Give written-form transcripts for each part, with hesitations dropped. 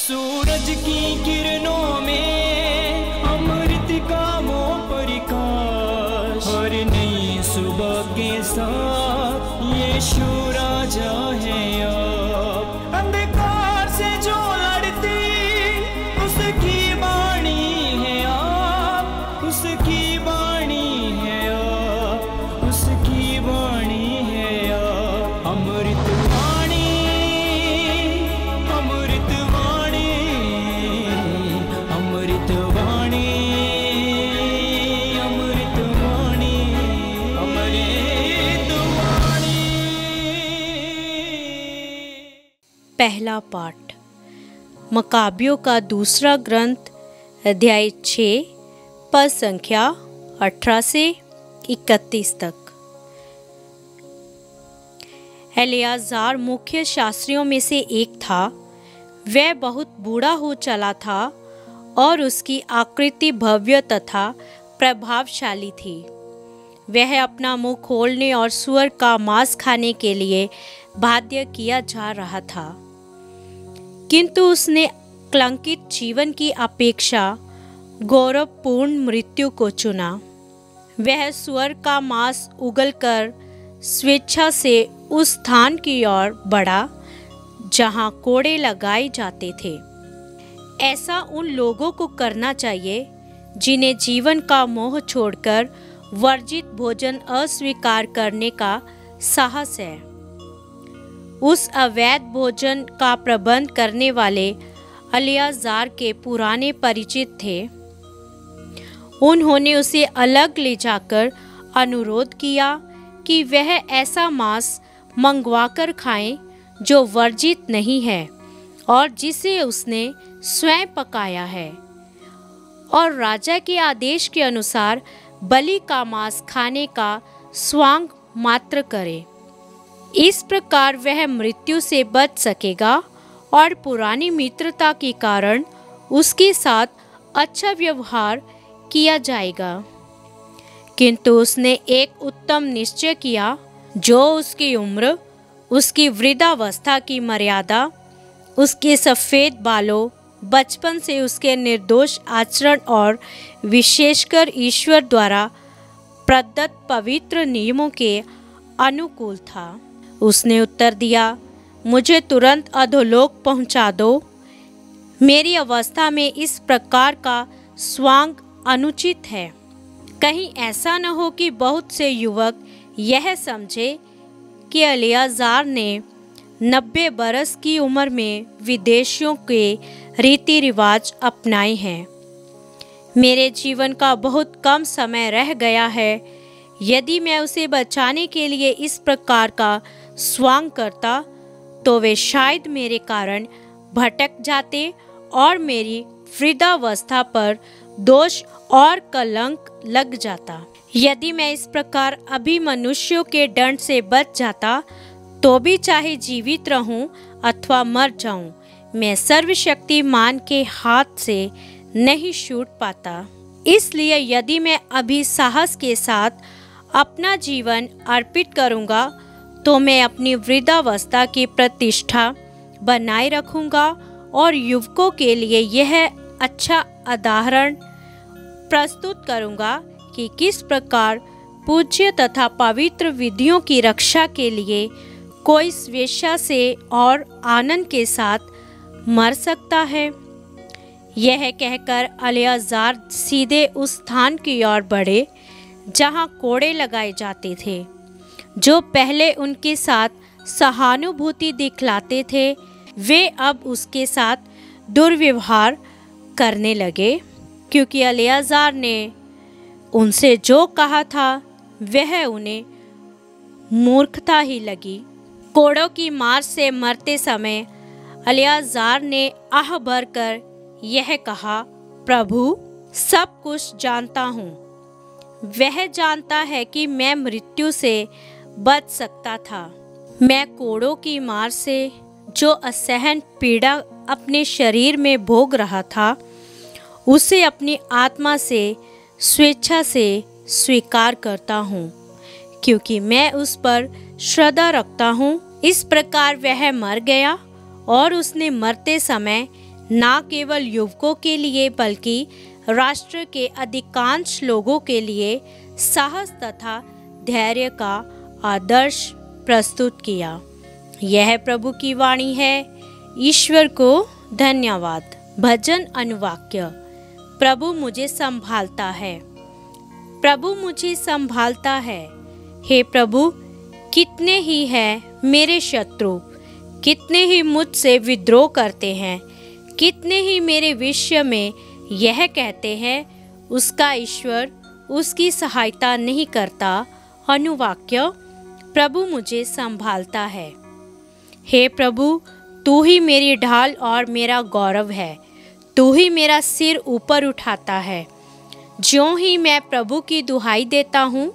सूरज की किरणों में अमृत का मोह प्रकाश, हर नई सुबह के साथ यीशु राजा है आप। अंधकार से जो लड़ती उसकी वाणी है आप, उसकी वाणी है आप, उसकी वाणी है आप। अमृत वाणी, अमृत वाणी, अमृत वाणी, अमृत वाणी, अमृत वाणी। पहला पाठ मकाबियों का दूसरा ग्रंथ अध्याय 6 पद संख्या 18 से 31 तक। एलियाजार मुख्य शास्त्रियों में से एक था। वह बहुत बूढ़ा हो चला था और उसकी आकृति भव्य तथा प्रभावशाली थी। वह अपना मुंह खोलने और सूअर का मांस खाने के लिए बाध्य किया जा रहा था, किंतु उसने कलंकित जीवन की अपेक्षा गौरवपूर्ण मृत्यु को चुना। वह सूअर का मांस उगलकर स्वेच्छा से उस स्थान की ओर बढ़ा जहां कोड़े लगाए जाते थे। ऐसा उन लोगों को करना चाहिए जिन्हें जीवन का मोह छोड़कर वर्जित भोजन अस्वीकार करने का साहस है। उस अवैध भोजन का प्रबंध करने वाले एलियाजार के पुराने परिचित थे। उन्होंने उसे अलग ले जाकर अनुरोध किया कि वह ऐसा मांस मंगवाकर खाए जो वर्जित नहीं है और जिसे उसने स्वयं पकाया है, और राजा के आदेश के अनुसार बलि का मांस खाने का स्वांग मात्र करे। इस प्रकार वह मृत्यु से बच सकेगा और पुरानी मित्रता के कारण उसके साथ अच्छा व्यवहार किया जाएगा। किंतु उसने एक उत्तम निश्चय किया जो उसकी उम्र, उसकी वृद्धावस्था की मर्यादा, उसके सफ़ेद बालों, बचपन से उसके निर्दोष आचरण और विशेषकर ईश्वर द्वारा प्रदत्त पवित्र नियमों के अनुकूल था। उसने उत्तर दिया, मुझे तुरंत अधोलोक पहुंचा दो। मेरी अवस्था में इस प्रकार का स्वांग अनुचित है। कहीं ऐसा न हो कि बहुत से युवक यह समझे कि एलियाजार ने 90 बरस की उम्र में विदेशियों के रीति रिवाज अपनाए हैं। मेरे जीवन का बहुत कम समय रह गया है। यदि मैं उसे बचाने के लिए इस प्रकार का स्वांग करता तो वे शायद मेरे कारण भटक जाते और मेरी वृद्धावस्था पर दोष और कलंक लग जाता। यदि मैं इस प्रकार अभी मनुष्यों के दंड से बच जाता तो भी चाहे जीवित रहूं अथवा मर जाऊं, मैं सर्वशक्तिमान के हाथ से नहीं छूट पाता। इसलिए यदि मैं अभी साहस के साथ अपना जीवन अर्पित करूंगा तो मैं अपनी वृद्धावस्था की प्रतिष्ठा बनाए रखूंगा और युवकों के लिए यह अच्छा उदाहरण प्रस्तुत करूंगा कि किस प्रकार पूज्य तथा पवित्र विधियों की रक्षा के लिए कोई स्वेच्छा से और आनंद के साथ मर सकता है। यह कहकर एलियाजार सीधे उस स्थान की ओर बढ़े जहां कोड़े लगाए जाते थे। जो पहले उनके साथ सहानुभूति दिखलाते थे, वे अब उसके साथ दुर्व्यवहार करने लगे, क्योंकि एलियाजार ने उनसे जो कहा था वह उन्हें मूर्खता ही लगी। कोड़ों की मार से मरते समय एलियाजार ने आह भरकर यह कहा, प्रभु सब कुछ जानता हूँ। वह जानता है कि मैं मृत्यु से बच सकता था। मैं कोड़ों की मार से जो असहन पीड़ा अपने शरीर में भोग रहा था, उसे अपनी आत्मा से स्वेच्छा से स्वीकार करता हूँ, क्योंकि मैं उस पर श्रद्धा रखता हूँ। इस प्रकार वह मर गया और उसने मरते समय ना केवल युवकों के लिए बल्कि राष्ट्र के अधिकांश लोगों के लिए साहस तथा धैर्य का आदर्श प्रस्तुत किया। यह प्रभु की वाणी है। ईश्वर को धन्यवाद। भजन अनुवाक्य। प्रभु मुझे संभालता है। प्रभु मुझे संभालता है। हे प्रभु, कितने ही हैं मेरे शत्रु, कितने ही मुझसे विद्रोह करते हैं, कितने ही मेरे विषय में यह कहते हैं, उसका ईश्वर उसकी सहायता नहीं करता। अनुवाक्य। प्रभु मुझे संभालता है। हे प्रभु, तू ही मेरी ढाल और मेरा गौरव है। तू ही मेरा सिर ऊपर उठाता है। ज्यों ही मैं प्रभु की दुहाई देता हूँ,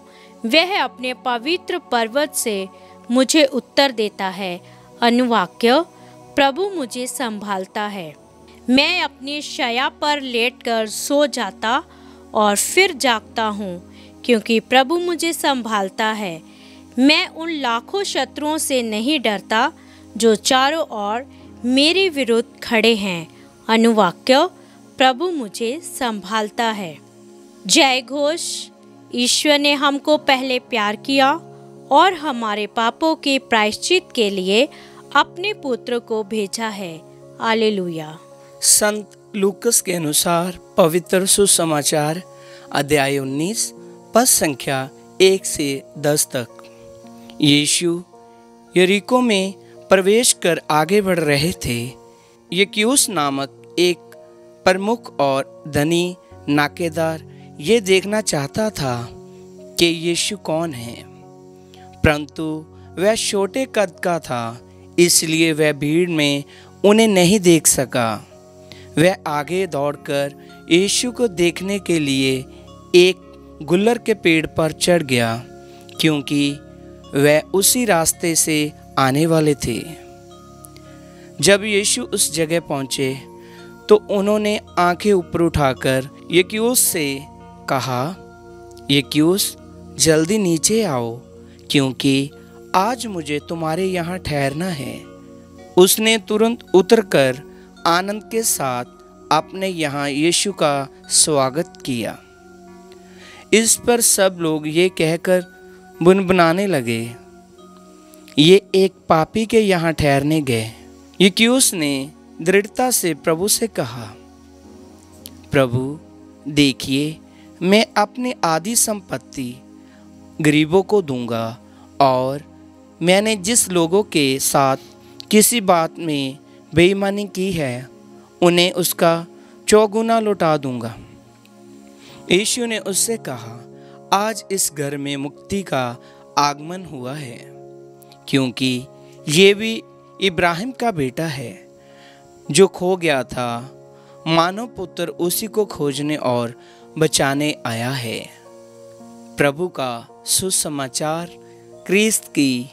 वह अपने पवित्र पर्वत से मुझे उत्तर देता है। अनुवाक्य। प्रभु मुझे संभालता है। मैं अपनी शैया पर लेटकर सो जाता और फिर जागता हूँ, क्योंकि प्रभु मुझे संभालता है। मैं उन लाखों शत्रुओं से नहीं डरता जो चारों ओर मेरे विरुद्ध खड़े हैं। अनुवाक्य। प्रभु मुझे संभालता है। जय घोष। ईश्वर ने हमको पहले प्यार किया और हमारे पापों के प्रायश्चित के लिए अपने पुत्र को भेजा है। हालेलुया। संत लूकस के अनुसार पवित्र सुसमाचार अध्याय 19 पद संख्या 1 से 10 तक। यीशु यरीको में प्रवेश कर आगे बढ़ रहे थे। यक्यूस नामक एक प्रमुख और धनी नाकेदार ये देखना चाहता था कि यीशु कौन है, परंतु वह छोटे कद का था, इसलिए वह भीड़ में उन्हें नहीं देख सका। वह आगे दौड़कर यीशु को देखने के लिए एक गुल्लर के पेड़ पर चढ़ गया, क्योंकि वह उसी रास्ते से आने वाले थे। जब यीशु उस जगह पहुंचे तो उन्होंने आंखें ऊपर उठाकर यक्यूस से कहा, यक्यूस, जल्दी नीचे आओ, क्योंकि आज मुझे तुम्हारे यहाँ ठहरना है। उसने तुरंत उतरकर आनंद के साथ अपने यहाँ यीशु का स्वागत किया। इस पर सब लोग ये कहकर बुनबुनाने लगे, ये एक पापी के यहाँ ठहरने गए। यक्यूस ने दृढ़ता से प्रभु से कहा, प्रभु देखिए, मैं अपनी आधी संपत्ति गरीबों को दूंगा, और मैंने जिस लोगों के साथ किसी बात में बेईमानी की है, उन्हें उसका 4 गुना लौटा दूंगा। यीशु ने उससे कहा, आज इस घर में मुक्ति का आगमन हुआ है, क्योंकि ये भी इब्राहिम का बेटा है। जो खो गया था, मानव पुत्र उसी को खोजने और बचाने आया है। प्रभु का सुसमाचार। क्रिस्त की